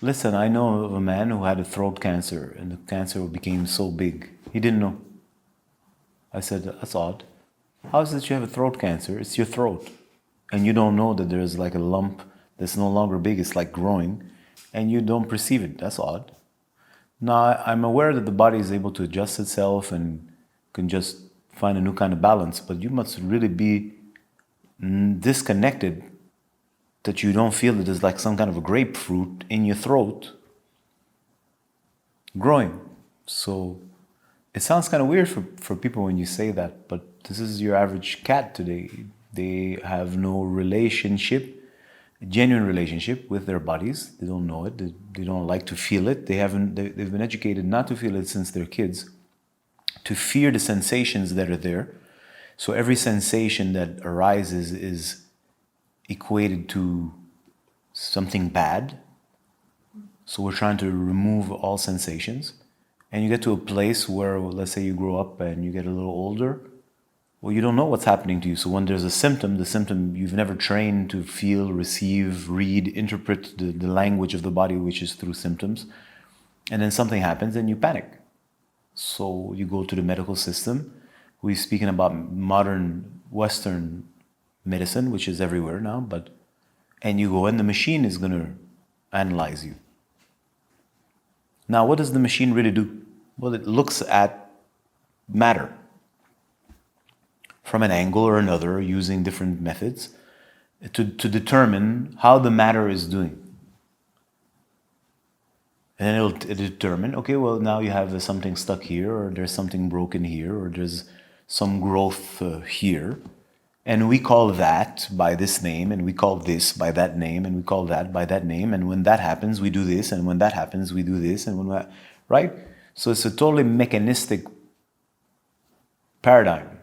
Listen, I know of a man who had a throat cancer, and the cancer became so big. He didn't know. I said, that's odd. How is it you have a throat cancer? It's your throat. And you don't know that there's like a lump that's no longer big, it's like growing, and you don't perceive it. That's odd. Now, I'm aware that the body is able to adjust itself and can just find a new kind of balance, but you must really be disconnected that you don't feel that there's like some kind of a grapefruit in your throat growing. So it sounds kind of weird for people when you say that, but this is your average cat today. They have no relationship, genuine relationship with their bodies. They don't know it. They don't like to feel it. They've been educated not to feel it since they're kids, to fear the sensations that are there. So every sensation that arises is equated to something bad. So we're trying to remove all sensations. And you get to a place where, let's say you grow up and you get a little older, well, you don't know what's happening to you. So when there's a symptom, the symptom you've never trained to feel, receive, read, interpret the language of the body, which is through symptoms. And then something happens and you panic. So you go to the medical system. We're speaking about modern Western medicine, which is everywhere now, and you go and the machine is going to analyze you. Now, what does the machine really do? Well, it looks at matter from an angle or another using different methods to determine how the matter is doing. And then it'll determine, okay, well, now you have something stuck here, or there's something broken here, or there's some growth here. And we call that by this name, and we call this by that name, and we call that by that name. And when that happens, we do this, and when that happens, we do this, and when that, right? So it's a totally mechanistic paradigm.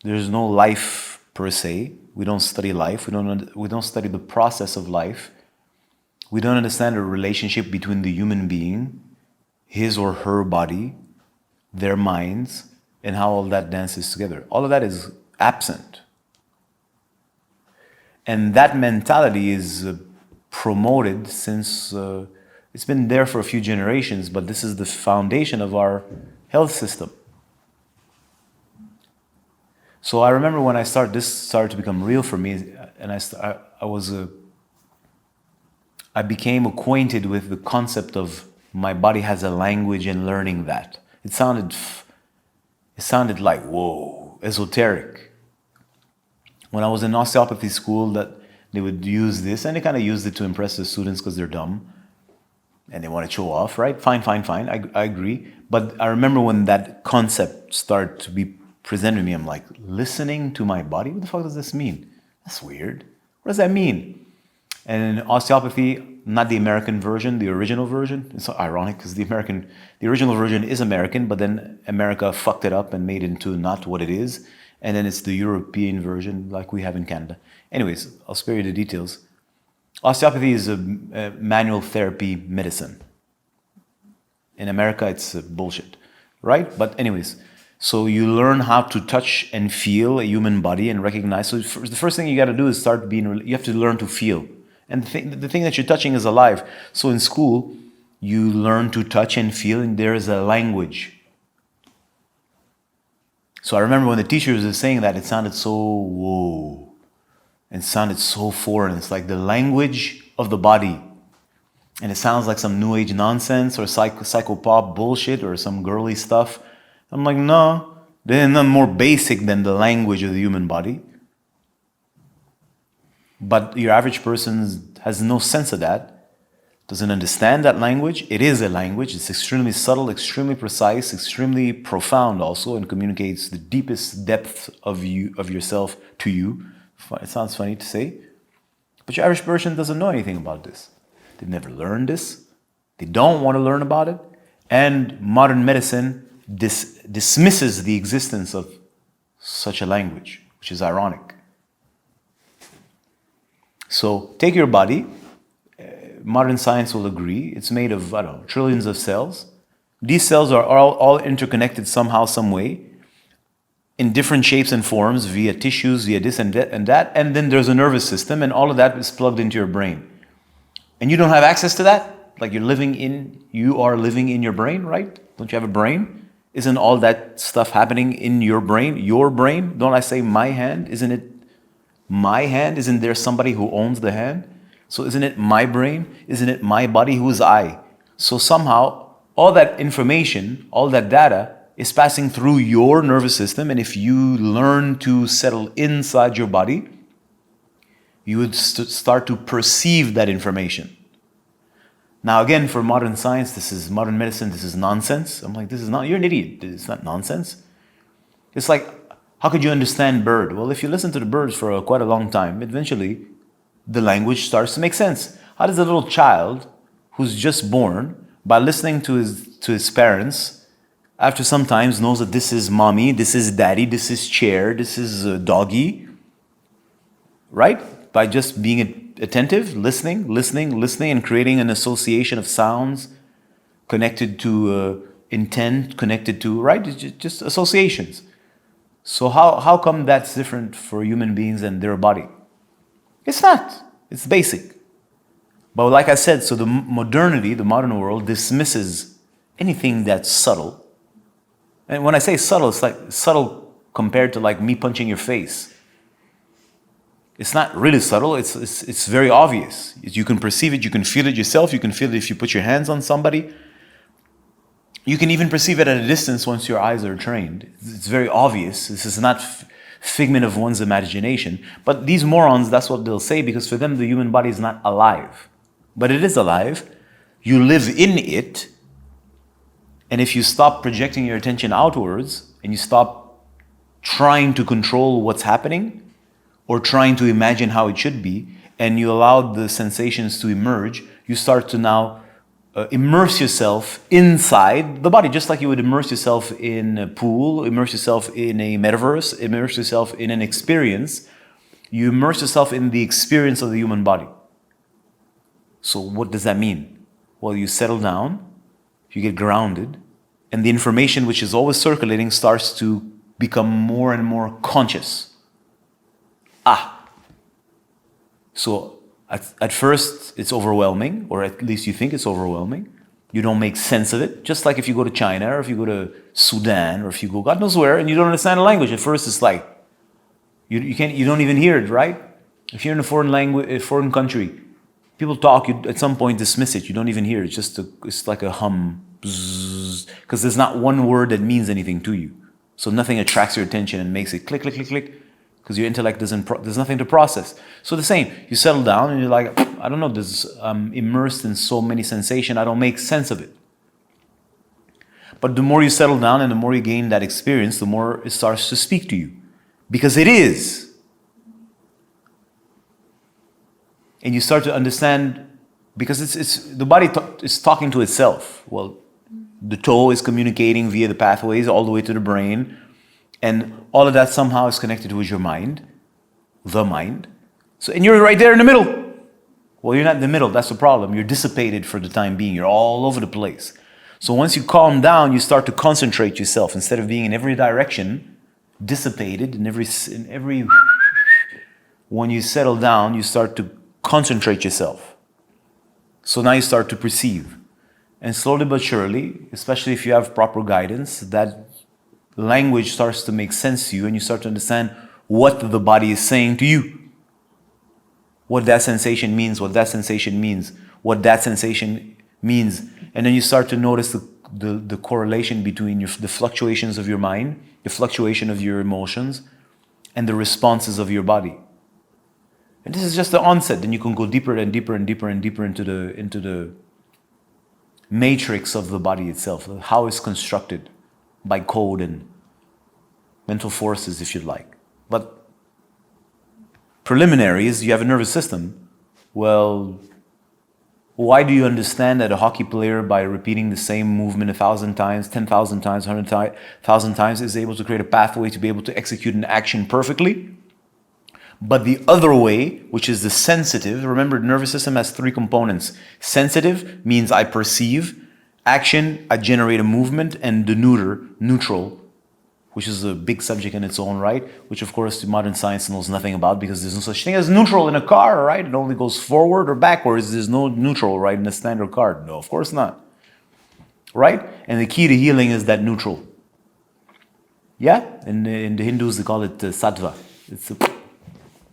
There's no life per se. We don't study life. We don't study the process of life. We don't understand the relationship between the human being, his or her body, their minds, and how all that dances together. All of that is absent. And that mentality is promoted since it's been there for a few generations, but this is the foundation of our health system. So I remember when this started to become real for me, and I became acquainted with the concept of my body has a language and learning that. It sounded like, whoa, esoteric. When I was in osteopathy school, that they would use this, and they kind of used it to impress the students because they're dumb and they want to show off, right? Fine. I agree. But I remember when that concept started to be presented to me, I'm like, listening to my body? What the fuck does this mean? That's weird. What does that mean? And in osteopathy, not the American version, the original version. It's so ironic because the original version is American, but then America fucked it up and made it into not what it is. And then it's the European version like we have in Canada. Anyways, I'll spare you the details. Osteopathy is a manual therapy medicine. In America, it's bullshit, right? But anyways, so you learn how to touch and feel a human body and recognize. So the first thing you got to do is you have to learn to feel. And the thing that you're touching is alive. So in school, you learn to touch and feel, and there is a language. So I remember when the teachers were saying that, it sounded so whoa. It sounded so foreign. It's like the language of the body. And it sounds like some new age nonsense or psychopop bullshit or some girly stuff. I'm like, no, they're not more basic than the language of the human body. But your average person has no sense of that, doesn't understand that language. It is a language. It's extremely subtle, extremely precise, extremely profound also, and communicates the deepest depth of yourself to you. It sounds funny to say, but your average person doesn't know anything about this. They've never learned this. They don't want to learn about it. And modern medicine dismisses the existence of such a language, which is ironic. So take your body. Modern science will agree. It's made of, trillions of cells. These cells are all interconnected somehow, some way, in different shapes and forms, via tissues, via this and that. And then there's a nervous system, and all of that is plugged into your brain. And you don't have access to that? Like you are living in your brain, right? Don't you have a brain? Isn't all that stuff happening in your brain? Your brain? Don't I say my hand? Isn't it my hand? Isn't there somebody who owns the hand? So isn't it my brain? Isn't it my body? Who is I? So somehow all that information, all that data is passing through your nervous system. And if you learn to settle inside your body, you would start to perceive that information. Now again, for modern science, this is modern medicine, this is nonsense. I'm like, you're an idiot. It's not nonsense. It's like, how could you understand bird? Well, if you listen to the birds for quite a long time, eventually the language starts to make sense. How does a little child who's just born, by listening to his parents, after some times knows that this is mommy, this is daddy, this is chair, this is doggy, right? By just being attentive, listening, and creating an association of sounds connected to intent, connected to, right? It's just associations. So how come that's different for human beings and their body? It's not. It's basic. But like I said, so the modern world dismisses anything that's subtle. And when I say subtle, it's like subtle compared to like me punching your face. It's not really subtle, it's very obvious. You can perceive it, you can feel it yourself, you can feel it if you put your hands on somebody. You can even perceive it at a distance once your eyes are trained. It's very obvious. This is not figment of one's imagination. But these morons, that's what they'll say, because for them the human body is not alive. But it is alive. You live in it. And if you stop projecting your attention outwards and you stop trying to control what's happening, or trying to imagine how it should be, and you allow the sensations to emerge, you start to now immerse yourself inside the body, just like you would immerse yourself in a pool, immerse yourself in a metaverse, immerse yourself in an experience. You immerse yourself in the experience of the human body. So what does that mean? Well, you settle down, you get grounded, and the information which is always circulating starts to become more and more conscious. So at first it's overwhelming, or at least you think it's overwhelming. You don't make sense of it. Just like if you go to China, or if you go to Sudan, or if you go God knows where, and you don't understand the language. At first it's like you don't even hear it, right? If you're in a foreign language, a foreign country, people talk. You at some point dismiss it. You don't even hear it. It's like a hum, because there's not one word that means anything to you. So nothing attracts your attention and makes it click, click, click, click. Because your intellect there's nothing to process. So the same, you settle down and you're like, I don't know, I'm immersed in so many sensations, I don't make sense of it. But the more you settle down and the more you gain that experience, the more it starts to speak to you. Because it is. And you start to understand, because the body is talking to itself. Well, the toe is communicating via the pathways all the way to the brain. And all of that somehow is connected with your mind, the mind. So, and you're right there in the middle. Well, you're not in the middle, that's the problem. You're dissipated for the time being. You're all over the place. So once you calm down, you start to concentrate yourself. Instead of being in every direction, dissipated, in every when you settle down, you start to concentrate yourself. So now you start to perceive. And slowly but surely, especially if you have proper guidance, that language starts to make sense to you, and you start to understand what the body is saying to you. What that sensation means, what that sensation means, what that sensation means. And then you start to notice the correlation between the fluctuations of your mind, the fluctuation of your emotions, and the responses of your body. And this is just the onset. Then you can go deeper and deeper and deeper and deeper into the matrix of the body itself, how it's constructed by code and mental forces, if you'd like. But preliminary is you have a nervous system. Well, why do you understand that a hockey player, by repeating the same movement 1,000 times, 10,000 times, 100,000 times, is able to create a pathway to be able to execute an action perfectly? But the other way, which is the sensitive, remember the nervous system has 3 components. Sensitive means I perceive. Action, I generate a movement. And the neutral, which is a big subject in its own right, which of course modern science knows nothing about, because there's no such thing as neutral in a car, right? It only goes forward or backwards. There's no neutral, right, in a standard car. No, of course not. Right? And the key to healing is that neutral. Yeah? In the Hindus, they call it sattva. It's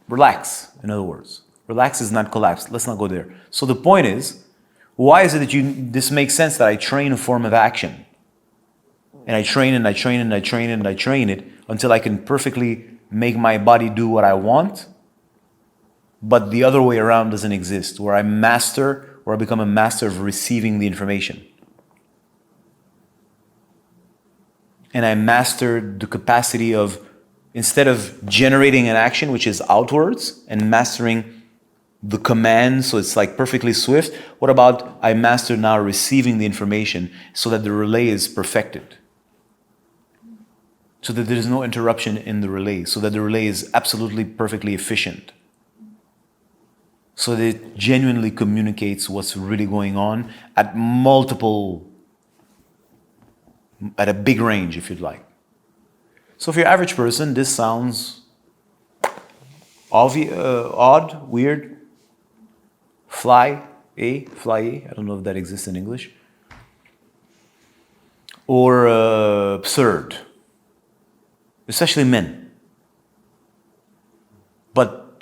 relax, in other words. Relax is not collapse. Let's not go there. So the point is, why is it that this makes sense that I train a form of action? And I train and I train and I train and I train it until I can perfectly make my body do what I want, but the other way around doesn't exist, where I become a master of receiving the information. And I mastered the capacity of, instead of generating an action which is outwards and mastering the command so it's like perfectly swift, what about I master now receiving the information so that the relay is perfected? So that there is no interruption in the relay, so that the relay is absolutely perfectly efficient. So that it genuinely communicates what's really going on at a big range, if you'd like. So for your average person, this sounds odd, weird, fly, I don't know if that exists in English, or absurd. Especially men. But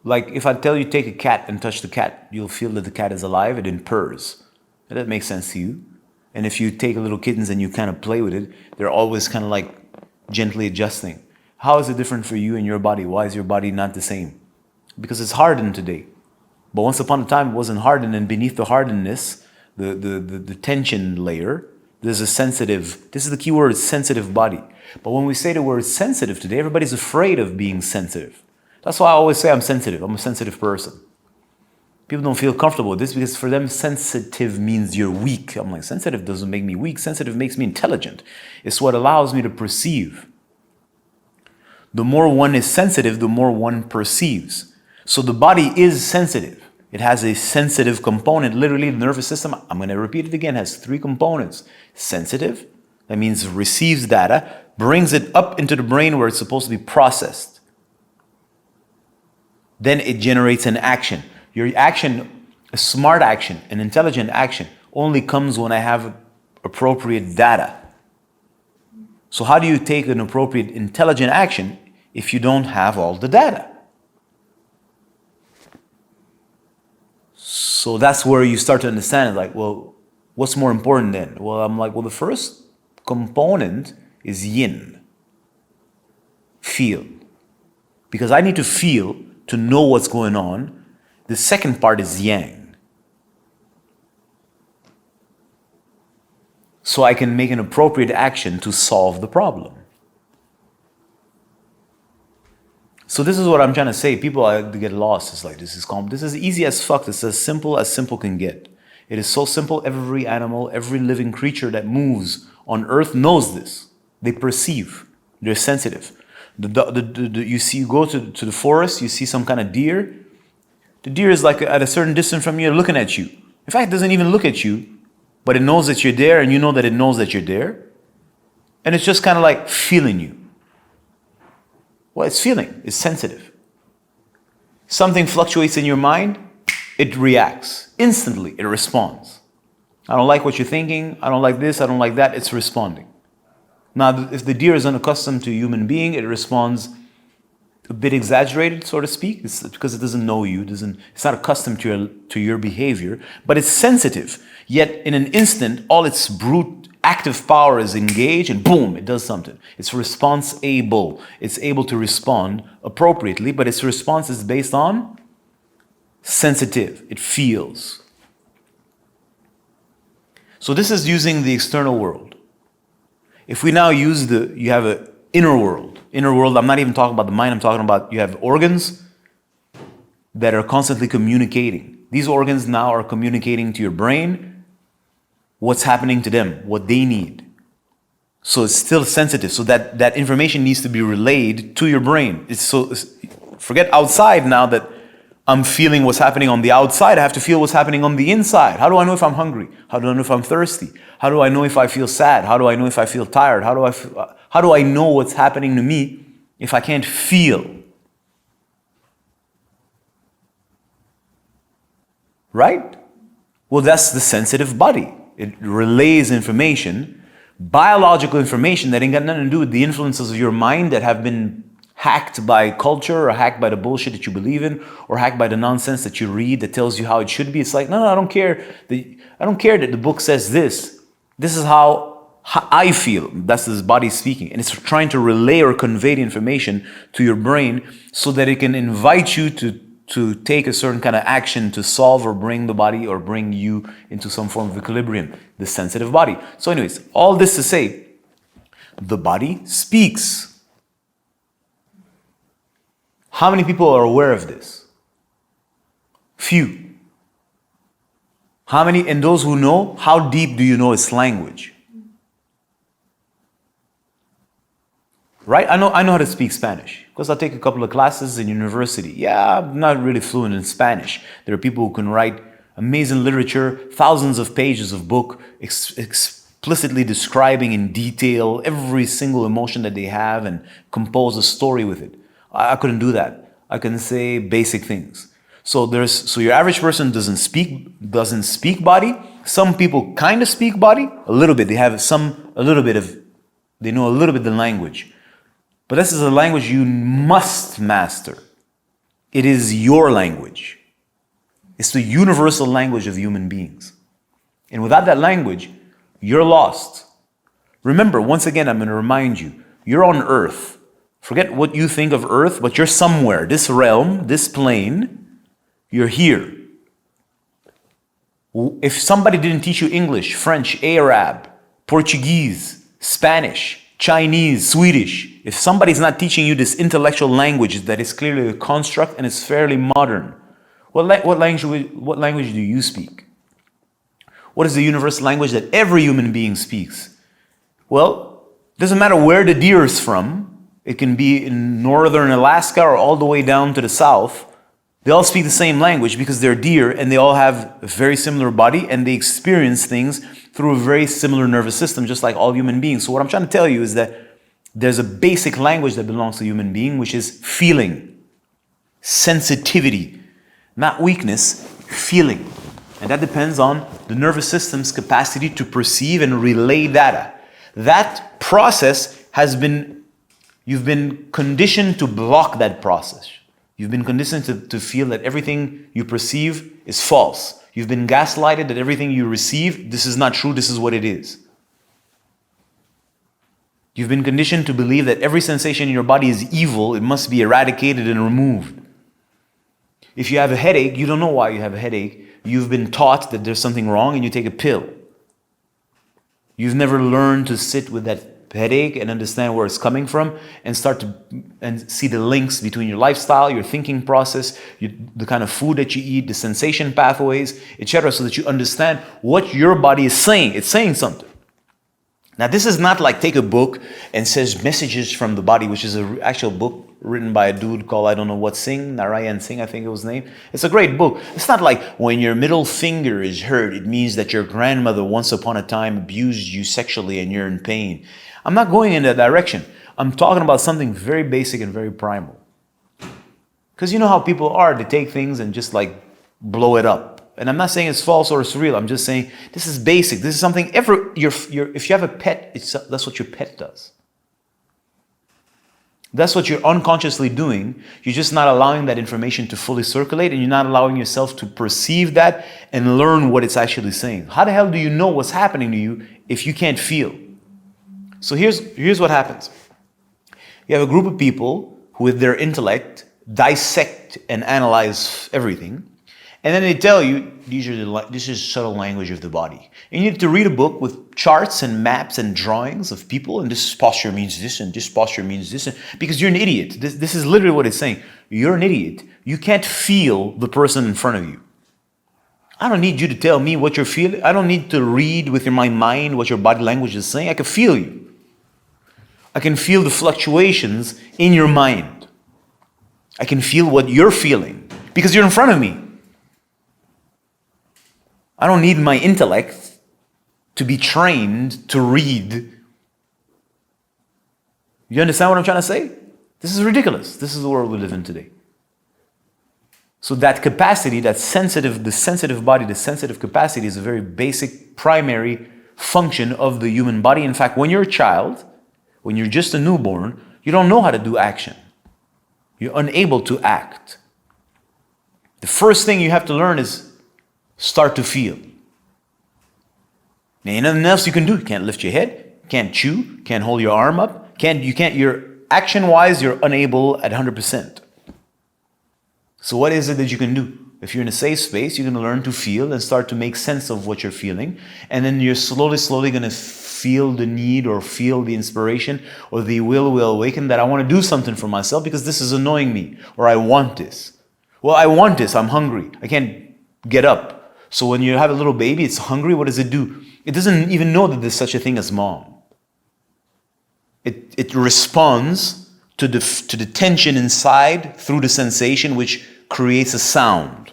like if I tell you take a cat and touch the cat, you'll feel that the cat is alive, it purrs. And that makes sense to you. And if you take little kittens and you kind of play with it, they're always kind of like gently adjusting. How is it different for you and your body? Why is your body not the same? Because it's hardened today. But once upon a time it wasn't hardened, and beneath the hardness, the tension layer, there's a sensitive, this is the key word, sensitive body. But when we say the word sensitive today, everybody's afraid of being sensitive. That's why I always say I'm sensitive. I'm a sensitive person. People don't feel comfortable with this because for them sensitive means you're weak. I'm like, sensitive doesn't make me weak. Sensitive makes me intelligent. It's what allows me to perceive. The more one is sensitive, the more one perceives. So the body is sensitive. It has a sensitive component. Literally, the nervous system, I'm going to repeat it again, has 3 components. Sensitive, that means receives data, brings it up into the brain where it's supposed to be processed. Then it generates an action. Your action, a smart action, an intelligent action, only comes when I have appropriate data. So how do you take an appropriate intelligent action if you don't have all the data? So that's where you start to understand it, like, well, what's more important then? Well, I'm like, well, the first component is yin, feel. Because I need to feel to know what's going on. The second part is yang. So I can make an appropriate action to solve the problem. So this is what I'm trying to say. People get lost. It's like, this is calm. This is easy as fuck. It's as simple can get. It is so simple. Every animal, every living creature that moves on earth knows this. They perceive. They're sensitive. You go to the forest, you see some kind of deer. The deer is like at a certain distance from you, looking at you. In fact, it doesn't even look at you, but it knows that you're there, and you know that it knows that you're there. And it's just kind of like feeling you. Well, it's feeling. It's sensitive. Something fluctuates in your mind, it reacts. Instantly, it responds. I don't like what you're thinking. I don't like this. I don't like that. It's responding. Now, if the deer is unaccustomed to a human being, it responds a bit exaggerated, so to speak. It's because it doesn't know you. It's not accustomed to your behavior, but it's sensitive. Yet, in an instant, all its brute active power is engaged, and boom, it does something. It's response-able. It's able to respond appropriately, but its response is based on sensitive. It feels. So this is using the external world. If we now use you have an inner world. Inner world, I'm not even talking about the mind, I'm talking about you have organs that are constantly communicating. These organs now are communicating to your brain what's happening to them, what they need. So it's still sensitive. So that information needs to be relayed to your brain. Forget outside now that I'm feeling what's happening on the outside. I have to feel what's happening on the inside. How do I know if I'm hungry? How do I know if I'm thirsty? How do I know if I feel sad? How do I know if I feel tired? How do I know what's happening to me if I can't feel? Right? Well, that's the sensitive body. It relays information, biological information that ain't got nothing to do with the influences of your mind that have been hacked by culture or hacked by the bullshit that you believe in or hacked by the nonsense that you read that tells you how it should be. It's like, no, I don't care. I don't care that the book says this. This is how I feel. That's this body speaking. And it's trying to relay or convey the information to your brain so that it can invite you to take a certain kind of action to solve or bring the body or bring you into some form of equilibrium, the sensitive body. So anyways, all this to say, the body speaks. How many people are aware of this? Few. How many, and those who know, how deep do you know its language? Right? I know how to speak Spanish because I take a couple of classes in university. Yeah, I'm not really fluent in Spanish. There are people who can write amazing literature, thousands of pages of book explicitly describing in detail every single emotion that they have and compose a story with it. I couldn't do that. I can say basic things. So your average person doesn't speak body. Some people kind of speak body, a little bit. They know a little bit of the language. But this is a language you must master. It is your language. It's the universal language of human beings. And without that language, you're lost. Remember, once again, I'm going to remind you, you're on Earth. Forget what you think of Earth, but you're somewhere. This realm, this plane, you're here. If somebody didn't teach you English, French, Arab, Portuguese, Spanish, Chinese, Swedish, if somebody's not teaching you this intellectual language that is clearly a construct and it's fairly modern, what language do you speak? What is the universal language that every human being speaks? Well, it doesn't matter where the deer is from. It can be in northern Alaska or all the way down to the south. They all speak the same language because they're deer and they all have a very similar body and they experience things through a very similar nervous system, just like all human beings. So what I'm trying to tell you is that there's a basic language that belongs to human being, which is feeling, sensitivity, not weakness, feeling. And that depends on the nervous system's capacity to perceive and relay data. That process you've been conditioned to block that process. You've been conditioned to feel that everything you perceive is false. You've been gaslighted that everything you receive, this is not true, this is what it is. You've been conditioned to believe that every sensation in your body is evil, it must be eradicated and removed. If you have a headache, you don't know why you have a headache. You've been taught that there's something wrong and you take a pill. You've never learned to sit with that headache and understand where it's coming from and start to see the links between your lifestyle, your thinking process, the kind of food that you eat, the sensation pathways, etc., so that you understand what your body is saying. It's saying something. Now, this is not like take a book and says messages from the body, which is an actual book written by a dude called I don't know what Singh, Narayan Singh, I think it was his name. It's a great book. It's not like when your middle finger is hurt, it means that your grandmother once upon a time abused you sexually and you're in pain. I'm not going in that direction. I'm talking about something very basic and very primal. Because you know how people are, they take things and just like blow it up. And I'm not saying it's false or it's real. I'm just saying this is basic. This is something if you have a pet, that's what your pet does. That's what you're unconsciously doing. You're just not allowing that information to fully circulate and you're not allowing yourself to perceive that and learn what it's actually saying. How the hell do you know what's happening to you if you can't feel? So here's what happens. You have a group of people who with their intellect dissect and analyze everything. And then they tell you, this is subtle language of the body. And you need to read a book with charts and maps and drawings of people, and this posture means this, and this posture means this, because you're an idiot. This is literally what it's saying. You're an idiot. You can't feel the person in front of you. I don't need you to tell me what you're feeling. I don't need to read with my mind what your body language is saying. I can feel you. I can feel the fluctuations in your mind. I can feel what you're feeling. Because you're in front of me. I don't need my intellect to be trained to read. You understand what I'm trying to say? This is ridiculous. This is the world we live in today. So that capacity, the sensitive body, the sensitive capacity is a very basic, primary function of the human body. In fact, when you're a child, when you're just a newborn, you don't know how to do action. You're unable to act. The first thing you have to learn is start to feel. There ain't nothing else you can do. You can't lift your head, can't chew, can't hold your arm up, you're action-wise, you're unable at 100%. So what is it that you can do? If you're in a safe space, you're going to learn to feel and start to make sense of what you're feeling. And then you're slowly going to feel the need or feel the inspiration or the will awaken that I want to do something for myself because this is annoying me, or I want this. Well, I want this. I'm hungry. I can't get up. So when you have a little baby, it's hungry. What does it do? It doesn't even know that there's such a thing as mom. It responds to the tension inside through the sensation, which creates a sound.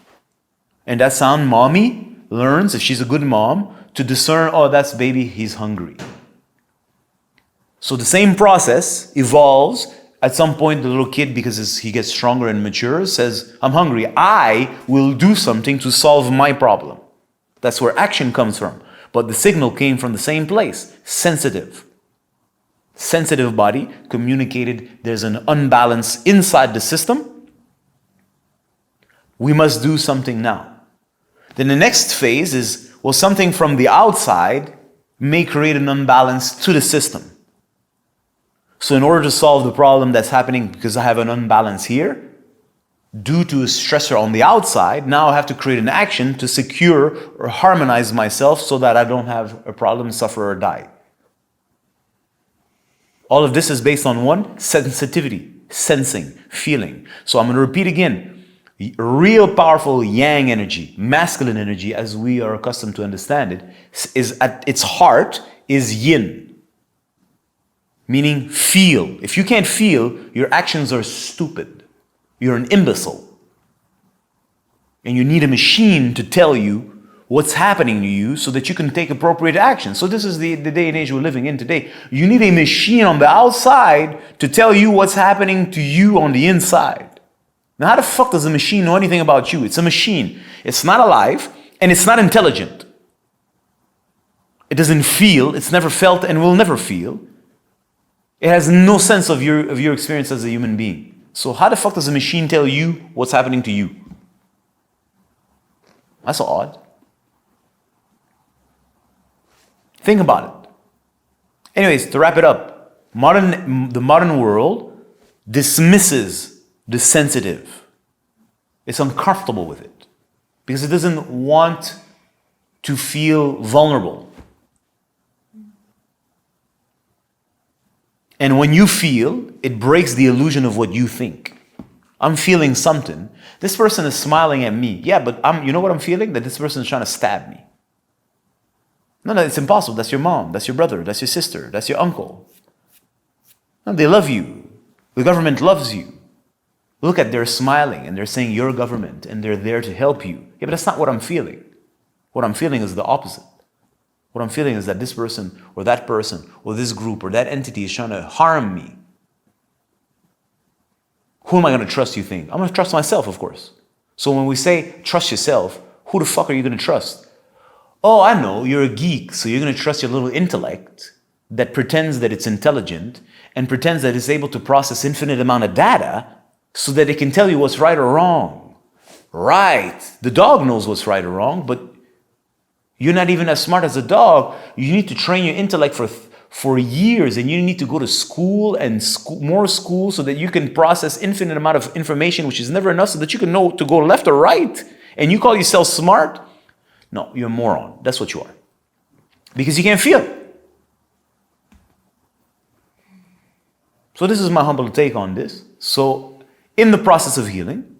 And that sound, mommy learns, if she's a good mom, to discern, oh, that's baby, he's hungry. So the same process evolves. At some point, the little kid, because he gets stronger and mature, says, I'm hungry. I will do something to solve my problem. That's where action comes from. But the signal came from the same place, sensitive. Sensitive body communicated there's an unbalance inside the system. We must do something now. Then the next phase is, well, something from the outside may create an unbalance to the system. So in order to solve the problem that's happening because I have an unbalance here, due to a stressor on the outside, now I have to create an action to secure or harmonize myself so that I don't have a problem, suffer, or die. All of this is based on one, sensitivity, sensing, feeling. So I'm going to repeat again. Real powerful yang energy, masculine energy, as we are accustomed to understand it, is at its heart is yin. Meaning feel. If you can't feel, your actions are stupid. You're an imbecile. And you need a machine to tell you what's happening to you so that you can take appropriate action. So this is the day and age we're living in today. You need a machine on the outside to tell you what's happening to you on the inside. Now, how the fuck does a machine know anything about you? It's a machine. It's not alive and it's not intelligent. It doesn't feel, it's never felt and will never feel. It has no sense of your experience as a human being. So how the fuck does a machine tell you what's happening to you? That's odd. Think about it. Anyways, to wrap it up, the modern world dismisses the sensitive. It's uncomfortable with it because it doesn't want to feel vulnerable. And when you feel, it breaks the illusion of what you think. I'm feeling something. This person is smiling at me. Yeah, but you know what I'm feeling? That this person is trying to stab me. No, it's impossible. That's your mom. That's your brother. That's your sister. That's your uncle. No, they love you. The government loves you. Look at, they're smiling and they're saying your government and they're there to help you. Yeah, but that's not what I'm feeling. What I'm feeling is the opposite. What I'm feeling is that this person or this group or that entity is trying to harm me. Who am I going to trust, you think? I'm going to trust myself, of course. So when we say trust yourself, who the fuck are you going to trust? Oh, I know, you're a geek, so you're going to trust your little intellect that pretends that it's intelligent and pretends that it's able to process infinite amount of data so that it can tell you what's right or wrong. Right. The dog knows what's right or wrong, but you're not even as smart as a dog. You need to train your intellect for years, and you need to go to school and more school so that you can process infinite amount of information, which is never enough, so that you can know to go left or right. And you call yourself smart? No, you're a moron. That's what you are. Because you can't feel. So this is my humble take on this. So in the process of healing,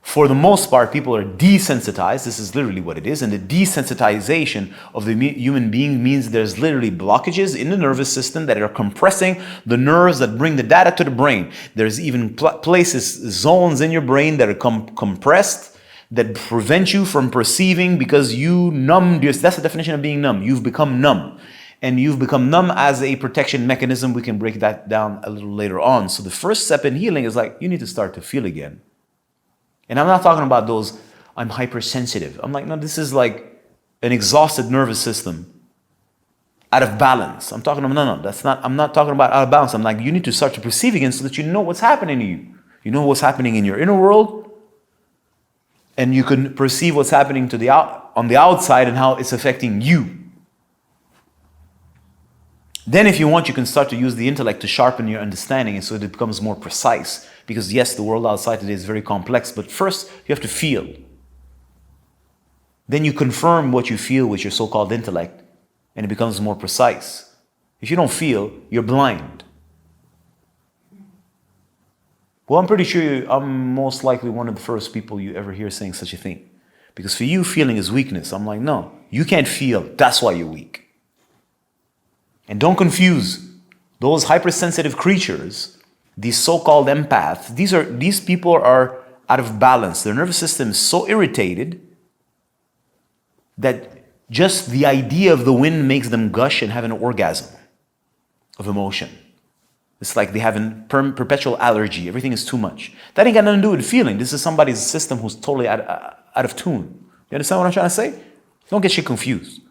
For the most part, people are desensitized. This is literally what it is. And the desensitization of the human being means there's literally blockages in the nervous system that are compressing the nerves that bring the data to the brain. There's even places, zones in your brain that are compressed that prevent you from perceiving because you numbed. That's the definition of being numb. You've become numb. And you've become numb as a protection mechanism. We can break that down a little later on. So the first step in healing is like, you need to start to feel again. And I'm not talking about those, I'm hypersensitive. I'm like, no, this is like an exhausted nervous system out of balance. I'm talking about, no, that's not, I'm not talking about out of balance. I'm like, you need to start to perceive again so that you know what's happening to you. You know what's happening in your inner world, and you can perceive what's happening to on the outside and how it's affecting you. Then if you want, you can start to use the intellect to sharpen your understanding and so it becomes more precise. Because yes, the world outside today is very complex, but first you have to feel. Then you confirm what you feel with your so-called intellect and it becomes more precise. If you don't feel, you're blind. Well, I'm pretty sure I'm most likely one of the first people you ever hear saying such a thing. Because for you, feeling is weakness. I'm like, no, you can't feel. That's why you're weak. And don't confuse those hypersensitive creatures, these so-called empaths. These people are out of balance. Their nervous system is so irritated that just the idea of the wind makes them gush and have an orgasm of emotion. It's like they have a perpetual allergy. Everything is too much. That ain't got nothing to do with feeling. This is somebody's system who's totally out of tune. You understand what I'm trying to say? Don't get shit confused.